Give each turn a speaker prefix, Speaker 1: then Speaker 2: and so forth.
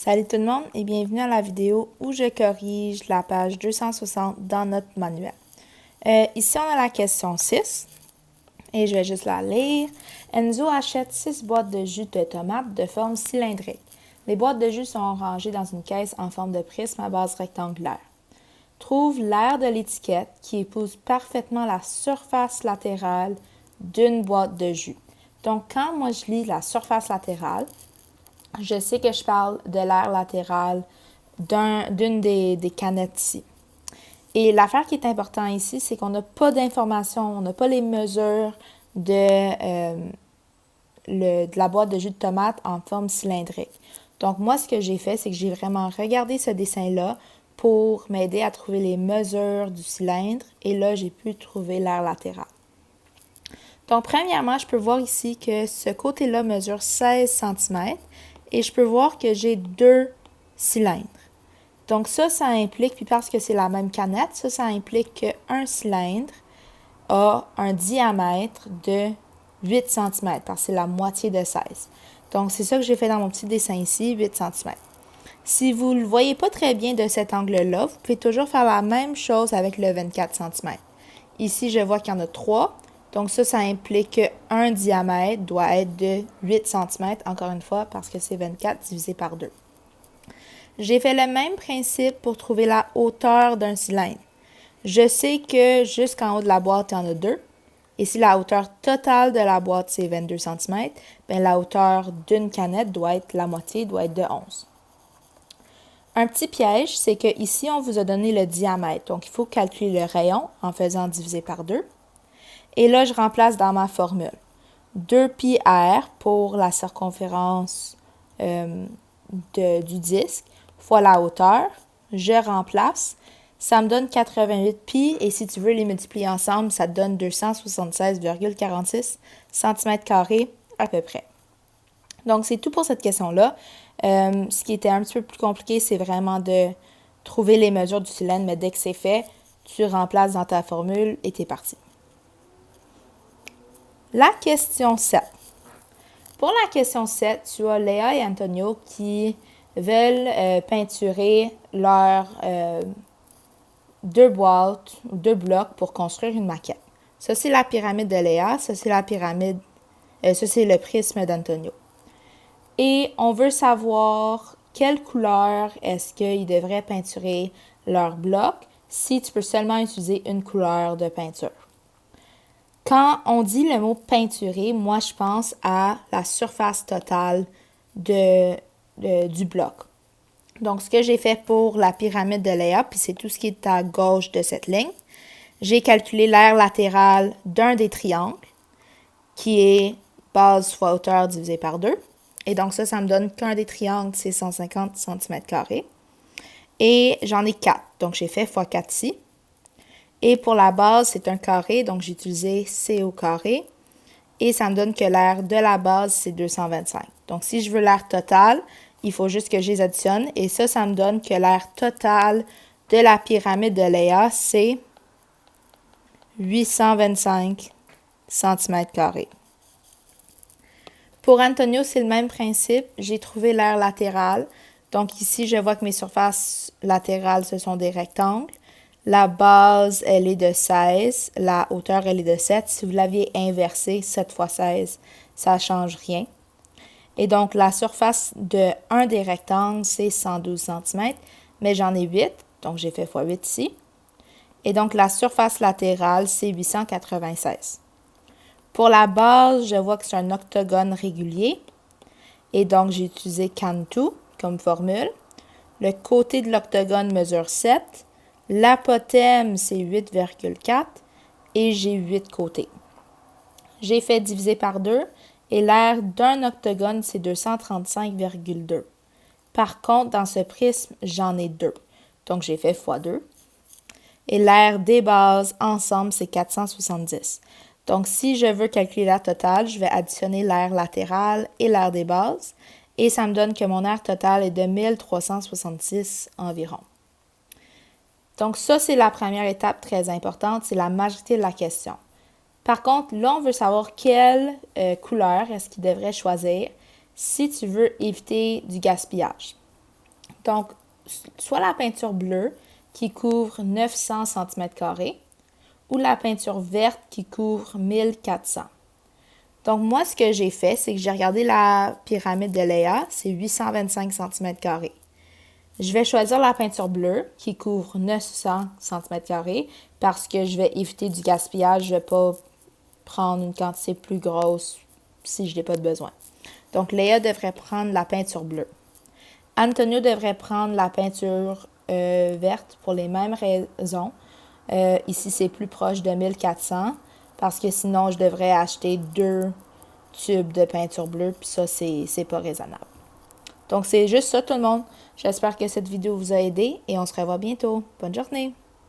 Speaker 1: Salut tout le monde et bienvenue à la vidéo où je corrige la page 260 dans notre manuel. Ici, on a la question 6 et je vais juste la lire. Enzo achète 6 boîtes de jus de tomate de forme cylindrique. Les boîtes de jus sont rangées dans une caisse en forme de prisme à base rectangulaire. Trouve l'aire de l'étiquette qui épouse parfaitement la surface latérale d'une boîte de jus. Donc, quand moi je lis la surface latérale, je sais que je parle de l'aire latérale d'une des canettes ici. Et l'affaire qui est importante ici, c'est qu'on n'a pas d'informations, on n'a pas les mesures de la boîte de jus de tomate en forme cylindrique. Donc, moi, ce que j'ai fait, c'est que j'ai vraiment regardé ce dessin-là pour m'aider à trouver les mesures du cylindre. Et là, j'ai pu trouver l'aire latérale. Donc, premièrement, je peux voir ici que ce côté-là mesure 16 cm et je peux voir que j'ai 2 cylindres. Donc, ça implique, puis parce que c'est la même canette, ça implique qu'un cylindre a un diamètre de 8 cm, parce que c'est la moitié de 16. Donc, c'est ça que j'ai fait dans mon petit dessin ici, 8 cm. Si vous ne le voyez pas très bien de cet angle-là, vous pouvez toujours faire la même chose avec le 24 cm. Ici, je vois qu'il y en a 3. Donc, ça implique qu'un diamètre doit être de 8 cm, encore une fois, parce que c'est 24 divisé par 2. J'ai fait le même principe pour trouver la hauteur d'un cylindre. Je sais que jusqu'en haut de la boîte, il y en a 2. Et si la hauteur totale de la boîte, c'est 22 cm, bien, la hauteur d'une canette doit être la moitié, doit être de 11. Un petit piège, c'est qu'ici, on vous a donné le diamètre. Donc, il faut calculer le rayon en faisant diviser par 2. Et là, je remplace dans ma formule 2πr pour la circonférence du disque fois la hauteur. Je remplace. Ça me donne 88π et si tu veux les multiplier ensemble, ça te donne 276,46 cm² à peu près. Donc, c'est tout pour cette question-là. Ce qui était un petit peu plus compliqué, c'est vraiment de trouver les mesures du cylindre, mais dès que c'est fait, tu remplaces dans ta formule et t'es parti. La question 7. Pour la question 7, tu as Léa et Antonio qui veulent peinturer leurs 2 boîtes ou 2 blocs pour construire une maquette. Ça, c'est la pyramide de Léa. Ça, c'est ça, c'est le prisme d'Antonio. Et on veut savoir quelle couleur est-ce qu'ils devraient peinturer leur bloc si tu peux seulement utiliser une couleur de peinture. Quand on dit le mot peinturer, moi, je pense à la surface totale du bloc. Donc, ce que j'ai fait pour la pyramide de Léa, puis c'est tout ce qui est à gauche de cette ligne, j'ai calculé l'aire latérale d'un des triangles, qui est base fois hauteur divisé par 2. Et donc, ça me donne qu'un des triangles, c'est 150 cm². Et j'en ai 4. Donc, j'ai fait fois 4 ici. Et pour la base, c'est un carré, donc j'ai utilisé C au carré. Et ça me donne que l'aire de la base, c'est 225. Donc, si je veux l'aire totale, il faut juste que je les additionne. Et ça me donne que l'aire totale de la pyramide de Léa, c'est 825 cm². Pour Antonio, c'est le même principe. J'ai trouvé l'aire latérale. Donc, ici, je vois que mes surfaces latérales, ce sont des rectangles. La base, elle est de 16. La hauteur, elle est de 7. Si vous l'aviez inversé, 7 fois 16, ça ne change rien. Et donc, la surface de un des rectangles, c'est 112 cm, mais j'en ai 8. Donc, j'ai fait fois 8 ici. Et donc, la surface latérale, c'est 896. Pour la base, je vois que c'est un octogone régulier. Et donc, j'ai utilisé Cantu comme formule. Le côté de l'octogone mesure 7. L'apothème, c'est 8,4 et j'ai 8 côtés. J'ai fait diviser par 2 et l'aire d'un octogone, c'est 235,2. Par contre, dans ce prisme, j'en ai 2. Donc, j'ai fait fois 2. Et l'aire des bases ensemble, c'est 470. Donc, si je veux calculer l'aire totale, je vais additionner l'aire latérale et l'aire des bases. Et ça me donne que mon aire totale est de 1366 environ. Donc, ça, c'est la première étape très importante, c'est la majorité de la question. Par contre, là, on veut savoir quelle couleur est-ce qu'il devrait choisir si tu veux éviter du gaspillage. Donc, soit la peinture bleue qui couvre 900 cm² ou la peinture verte qui couvre 1400. Donc, moi, ce que j'ai fait, c'est que j'ai regardé la pyramide de Léa, c'est 825 cm². Je vais choisir la peinture bleue qui couvre 900 cm² parce que je vais éviter du gaspillage. Je ne vais pas prendre une quantité plus grosse si je n'ai pas de besoin. Donc, Léa devrait prendre la peinture bleue. Antonio devrait prendre la peinture verte pour les mêmes raisons. Ici, c'est plus proche de 1400 parce que sinon, je devrais acheter 2 tubes de peinture bleue, puis ça, c'est pas raisonnable. Donc, c'est juste ça, tout le monde. J'espère que cette vidéo vous a aidé et on se revoit bientôt. Bonne journée!